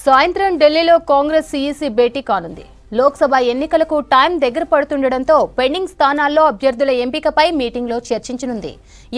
సాయంత్రం ఢిల్లీలో కాంగ్రెస్ సీఈసీ భేటీ కానుంది. లోక్సభ ఎన్నికలకు టైం దగ్గర పడుతుండటంతో పెండింగ్ స్థానాల్లో అభ్యర్థుల ఎంపికపై మీటింగ్లో చర్చించనుంది.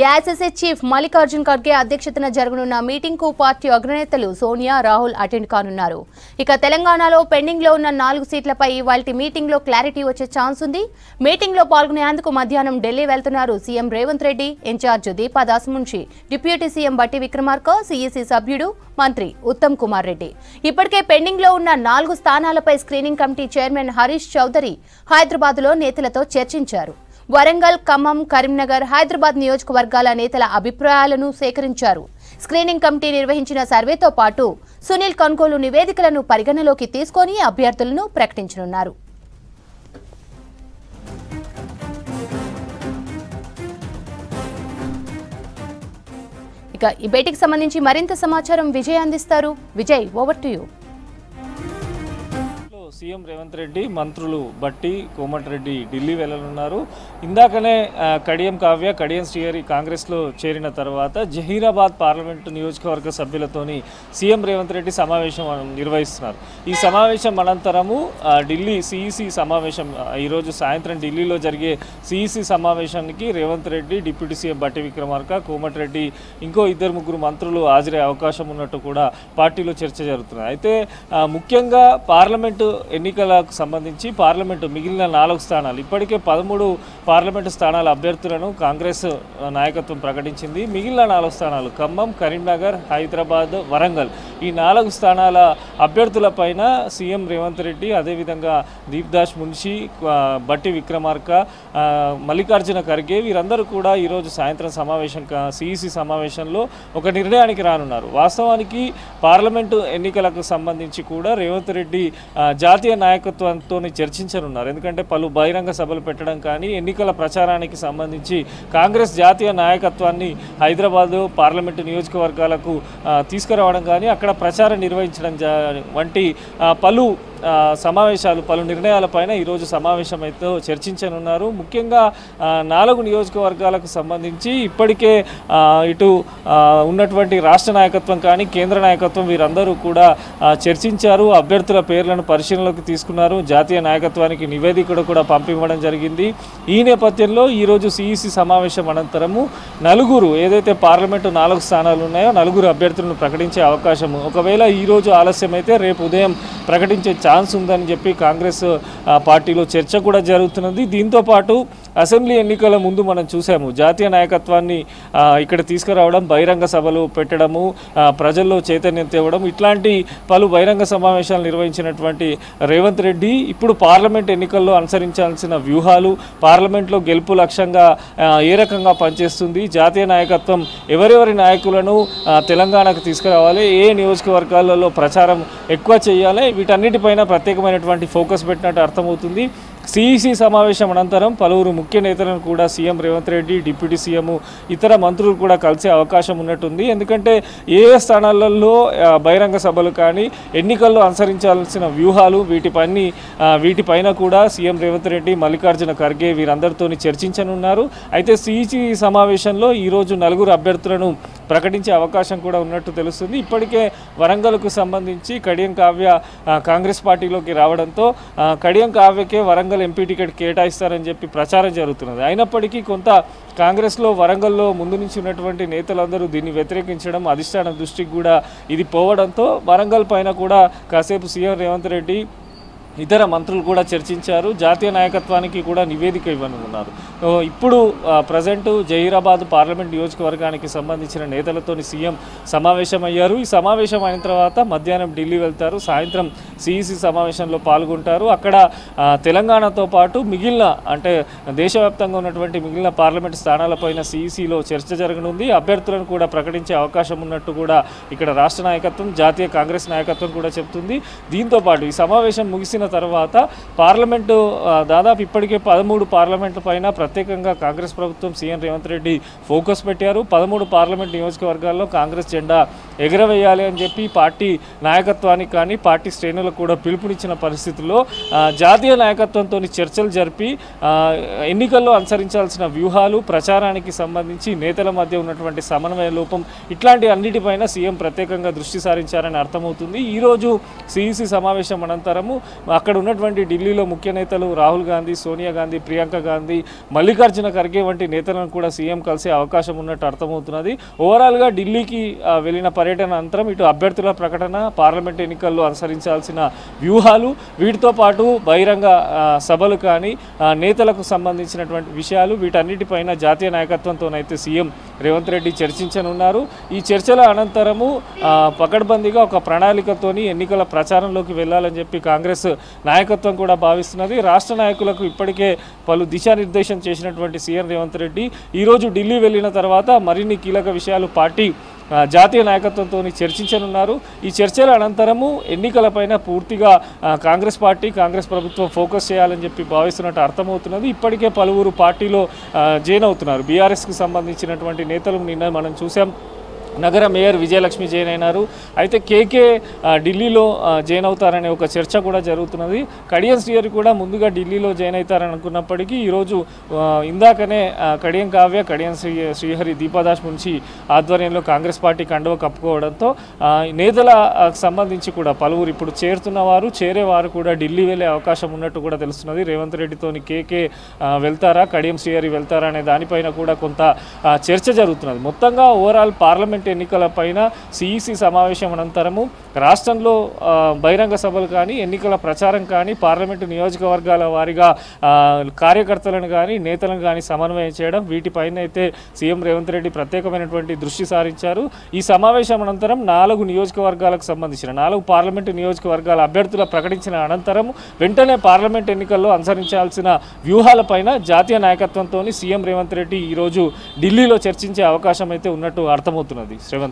ఏఐసీసీ చీఫ్ మల్లికార్జున్ ఖర్గే అధ్యక్షతన జరగనున్న మీటింగ్కు పార్టీ అగ్రనేతలు సోనియా, రాహుల్ అటెండ్ కానున్నారు. ఇక తెలంగాణలో పెండింగ్లో ఉన్న 4 సీట్లపై ఇవాల్టి మీటింగ్లో క్లారిటీ వచ్చే ఛాన్స్ ఉంది. మీటింగ్లో పాల్గొనేందుకు మధ్యాహ్నం ఢిల్లీ వెళ్తున్నారు CM Revanth Reddy, incharge Deepa Das Munshi, deputy CM Bhatti Vikramarka, CEC సభ్యుడు మంత్రి ఉత్తమ్ కుమార్ రెడ్డి. ఇప్పటికే పెండింగ్లో ఉన్న 4 స్థానాలపై screening committee chairman Harish Chaudhary హైదరాబాద్లో నేతలతో చర్చించారు. వరంగల్, ఖమ్మం, కరీంనగర్, హైదరాబాద్ నియోజకవర్గాల నేతల అభిప్రాయాలను సేకరించారు. స్క్రీనింగ్ కమిటీ నిర్వహించిన సర్వేతో పాటు సునీల్ కొనుగోలు నివేదికలను పరిగణలోకి తీసుకొని అభ్యర్థులను ప్రకటించనున్నారు. ఇక ఈ భేటీకి సంబంధించి మరింత సమాచారం విజయ్ అందిస్తారు. Vijay, over to you. CM Revanth Reddy, మంత్రులు బట్టి, కోమటిరెడ్డి ఢిల్లీ వెళ్లనున్నారు. ఇందాకనే కడియం కావ్య, కడియం శ్రీహరి కాంగ్రెస్లో చేరిన తర్వాత జహీరాబాద్ పార్లమెంటు నియోజకవర్గ సభ్యులతోని సీఎం రేవంత్ రెడ్డి సమావేశం నిర్వహిస్తున్నారు. ఈ సమావేశం అనంతరము ఢిల్లీ సీఈసీ సమావేశం, ఈరోజు సాయంత్రం ఢిల్లీలో జరిగే సీఈసీ సమావేశానికి రేవంత్ రెడ్డి, డిప్యూటీ సీఎం బట్టి విక్రమార్క, కోమటిరెడ్డి, ఇంకో 2-3 మంత్రులు హాజరయ్యే అవకాశం ఉన్నట్టు కూడా పార్టీలో చర్చ జరుగుతుంది. అయితే ముఖ్యంగా పార్లమెంటు ఎన్నికలకు సంబంధించి పార్లమెంటు మిగిలిన 4 స్థానాలు, ఇప్పటికే 13 పార్లమెంటు స్థానాల అభ్యర్థులను కాంగ్రెస్ నాయకత్వం ప్రకటించింది. మిగిలిన 4 స్థానాలు ఖమ్మం, కరీంనగర్, హైదరాబాద్, వరంగల్, ఈ 4 స్థానాల అభ్యర్థులపైన సీఎం రేవంత్ రెడ్డి, అదేవిధంగా దీప్దాస్ మున్షి, బట్టి విక్రమార్క, మల్లికార్జున ఖర్గే వీరందరూ కూడా ఈరోజు సాయంత్రం సీఈసీ సమావేశంలో ఒక నిర్ణయానికి రానున్నారు. వాస్తవానికి పార్లమెంటు ఎన్నికలకు సంబంధించి కూడా రేవంత్ రెడ్డి జాతీయ నాయకత్వంతో చర్చించనున్నారు. ఎందుకంటే పలు బహిరంగ సభలు పెట్టడం కానీ, ఎన్నికల ప్రచారానికి సంబంధించి కాంగ్రెస్ జాతీయ నాయకత్వాన్ని హైదరాబాదు పార్లమెంటు నియోజకవర్గాలకు తీసుకురావడం కానీ, అక్కడ ప్రచారం నిర్వహించడం వంటి పలు సమావేశాలు, పలు నిర్ణయాలపైన ఈరోజు సమావేశమైతే చర్చించనున్నారు. ముఖ్యంగా 4 నియోజకవర్గాలకు సంబంధించి ఇప్పటికే ఇటు ఉన్నటువంటి రాష్ట్ర నాయకత్వం కానీ, కేంద్ర నాయకత్వం వీరందరూ కూడా చర్చించారు. అభ్యర్థుల పేర్లను పరిశీలనలోకి తీసుకున్నారు. జాతీయ నాయకత్వానికి నివేదిక కూడా పంపివ్వడం జరిగింది. ఈ నేపథ్యంలో ఈరోజు సీఈసీ సమావేశం అనంతరము 4 ఏదైతే పార్లమెంటు 4 స్థానాలు ఉన్నాయో 4 అభ్యర్థులను ప్రకటించే అవకాశం, ఒకవేళ ఈరోజు ఆలస్యమైతే రేపు ఉదయం ప్రకటించే ఛాన్స్ ఉందని చెప్పి కాంగ్రెస్ పార్టీలో చర్చ కూడా జరుగుతున్నది. దీంతోపాటు అసెంబ్లీ ఎన్నికల ముందు మనం చూసాము, జాతీయ నాయకత్వాన్ని ఇక్కడ తీసుకురావడం, బహిరంగ సభలు పెట్టడము, ప్రజల్లో చైతన్యం తేవడం, ఇట్లాంటి పలు బహిరంగ సమావేశాలు నిర్వహించినటువంటి రేవంత్ రెడ్డి ఇప్పుడు పార్లమెంట్ ఎన్నికల్లో అనుసరించాల్సిన వ్యూహాలు, పార్లమెంట్లో గెలుపు లక్ష్యంగా ఏ రకంగా పనిచేస్తుంది, జాతీయ నాయకత్వం ఎవరెవరి నాయకులను తెలంగాణకు తీసుకురావాలి, ఏ నియోజకవర్గాలలో ప్రచారం ఎక్కువ చేయాలి, వీటన్నిటిపైన ప్రత్యేకమైనటువంటి ఫోకస్ పెట్టినట్టు అర్థమవుతుంది. సీఈసీ సమావేశం అనంతరం పలువురు ముఖ్య నేతలను కూడా CM Revanth Reddy, deputy CM, ఇతర మంత్రులు కూడా కలిసే అవకాశం ఉన్నట్టుంది. ఎందుకంటే ఏ స్థానాలలో బహిరంగ సభలు కానీ, ఎన్నికల్లో అనుసరించాల్సిన వ్యూహాలు, వీటిపైన కూడా సీఎం రేవంత్ రెడ్డి, మల్లికార్జున ఖర్గే వీరందరితో చర్చించనున్నారు. అయితే సీఈసీ సమావేశంలో ఈరోజు 4 అభ్యర్థులను ప్రకటించే అవకాశం కూడా ఉన్నట్టు తెలుస్తుంది. ఇప్పటికే వరంగల్కు సంబంధించి కడియం కావ్య కాంగ్రెస్ పార్టీలోకి రావడంతో కడియం కావ్యకే వరంగల్ ఎంపీ టికెట్ కేటాయిస్తారని చెప్పి ప్రచారం జరుగుతున్నది. అయినప్పటికీ కొంత కాంగ్రెస్లో వరంగల్లో ముందు నుంచి ఉన్నటువంటి నేతలందరూ దీన్ని వ్యతిరేకించడం, అధిష్టానం దృష్టికి కూడా ఇది పోవడంతో వరంగల్ పైన కూడా కాసేపు సీఎం రేవంత్ రెడ్డి, ఇతర మంత్రులు కూడా చర్చించారు. జాతీయ నాయకత్వానికి కూడా నివేదిక ఇవ్వనున్నారు. ఇప్పుడు ప్రజెంట్ జహీరాబాద్ పార్లమెంట్ నియోజకవర్గానికి సంబంధించిన నేతలతో సీఎం సమావేశమయ్యారు. ఈ సమావేశం అయిన తర్వాత మధ్యాహ్నం ఢిల్లీ వెళ్తారు, సాయంత్రం సీఈసీ సమావేశంలో పాల్గొంటారు. అక్కడ తెలంగాణతో పాటు మిగిలిన, అంటే దేశవ్యాప్తంగా ఉన్నటువంటి మిగిలిన పార్లమెంట్ స్థానాలపైన సీఈసీలో చర్చ జరగనుంది. అభ్యర్థులను కూడా ప్రకటించే అవకాశం ఉన్నట్టు కూడా ఇక్కడ రాష్ట్ర నాయకత్వం, జాతీయ కాంగ్రెస్ నాయకత్వం కూడా చెప్తుంది. దీంతోపాటు ఈ సమావేశం ముగిసిన తర్వాత పార్లమెంటు దాదాపు ఇప్పటికే 13 పార్లమెంట్ల పైన ప్రత్యేకంగా కాంగ్రెస్ ప్రభుత్వం సీఎం రేవంత్ రెడ్డి ఫోకస్ పెట్టారు. 13 పార్లమెంట్ నియోజకవర్గాల్లో కాంగ్రెస్ జెండా ఎగరవేయాలి అని చెప్పి పార్టీ నాయకత్వానికి కానీ పార్టీ శ్రేణులకు కూడా పిలుపునిచ్చిన పరిస్థితుల్లో జాతీయ నాయకత్వంతో చర్చలు జరిపి ఎన్నికల్లో అనుసరించాల్సిన వ్యూహాలు, ప్రచారానికి సంబంధించి నేతల మధ్య ఉన్నటువంటి సమన్వయ లోపం ఇట్లాంటి అన్నిటిపైన సీఎం ప్రత్యేకంగా దృష్టి సారించారని అర్థమవుతుంది. ఈరోజు సిఈసి సమావేశం అనంతరము అక్కడ ఉన్నటువంటి ఢిల్లీలో ముఖ్య నేతలు రాహుల్ గాంధీ, సోనియా గాంధీ, ప్రియాంక గాంధీ, మల్లికార్జున ఖర్గే వంటి నేతలను కూడా సీఎం కలిసే అవకాశం ఉన్నట్టు అర్థమవుతున్నది. ఓవరాల్గా ఢిల్లీకి వెళ్ళిన పర్యటన అనంతరం ఇటు అభ్యర్థుల ప్రకటన, పార్లమెంట్ ఎన్నికల్లో అనుసరించాల్సిన వ్యూహాలు, వీటితో పాటు బహిరంగ సభలు కానీ నేతలకు సంబంధించినటువంటి విషయాలు, వీటన్నిటిపైన జాతీయ నాయకత్వంతోనైతే సీఎం రేవంత్ రెడ్డి చర్చించనున్నారు. ఈ చర్చల అనంతరము పకడ్బందీగా ఒక ప్రణాళికతోని ఎన్నికల ప్రచారంలోకి వెళ్ళాలని చెప్పి కాంగ్రెస్ నాయకత్వం కూడా భావిస్తున్నది. రాష్ట్ర నాయకులకు ఇప్పటికే పలు దిశానిర్దేశం చేసినటువంటి సీఎం రేవంత్ రెడ్డి ఈరోజు ఢిల్లీ వెళ్ళిన తర్వాత మరిన్ని కీలక విషయాలు పార్టీ జాతీయ నాయకత్వంతో చర్చించనున్నారు. ఈ చర్చల అనంతరము ఎన్నికలపైన పూర్తిగా కాంగ్రెస్ పార్టీ, కాంగ్రెస్ ప్రభుత్వం ఫోకస్ చేయాలని చెప్పి భావిస్తున్నట్టు అర్థమవుతున్నది. ఇప్పటికే పలువురు పార్టీలో జాయిన్ అవుతున్నారు. బీఆర్ఎస్కి సంబంధించినటువంటి నేతలు నిన్న మనం చూసాం. నగర మేయర్ విజయలక్ష్మి జాయిన్ అయినారు. అయితే కేకే ఢిల్లీలో జాయిన్ అవుతారనే ఒక చర్చ కూడా జరుగుతున్నది. కడియం శ్రీహరి కూడా ముందుగా ఢిల్లీలో జాయిన్ అవుతారని అనుకున్నప్పటికీ ఈరోజు ఇందాకనే కడియం కావ్య, కడియం శ్రీహరి, దీపాదాస్ మున్షి ఆధ్వర్యంలో కాంగ్రెస్ పార్టీ కండువ కప్పుకోవడంతో నేతల సంబంధించి కూడా పలువురు ఇప్పుడు చేరుతున్నవారు, చేరేవారు కూడా ఢిల్లీ వెళ్ళే అవకాశం ఉన్నట్టు కూడా తెలుస్తున్నది. రేవంత్ రెడ్డితోని కేకే వెళ్తారా, కడియం శ్రీహరి వెళ్తారా అనే దానిపైన కూడా కొంత చర్చ జరుగుతున్నది. మొత్తంగా ఓవరాల్ పార్లమెంట్ ఎన్నికలపైన సిఈసి సమావేశం అనంతరము రాష్ట్రంలో బహిరంగ సభలు కానీ, ఎన్నికల ప్రచారం కానీ, పార్లమెంటు నియోజకవర్గాల వారీగా కార్యకర్తలను కానీ నేతలను కానీ సమన్వయం చేయడం, వీటిపైన అయితే సీఎం రేవంత్ రెడ్డి ప్రత్యేకమైనటువంటి దృష్టి సారించారు. ఈ సమావేశం అనంతరం 4 నియోజకవర్గాలకు సంబంధించిన 4 పార్లమెంటు నియోజకవర్గాల అభ్యర్థుల ప్రకటించిన అనంతరం వెంటనే పార్లమెంట్ ఎన్నికల్లో అనుసరించాల్సిన వ్యూహాలపైన జాతీయ నాయకత్వంతో సీఎం రేవంత్ రెడ్డి ఈరోజు ఢిల్లీలో చర్చించే అవకాశం అయితే ఉన్నట్టు అర్థమవుతున్నది. శ్రీవంత్.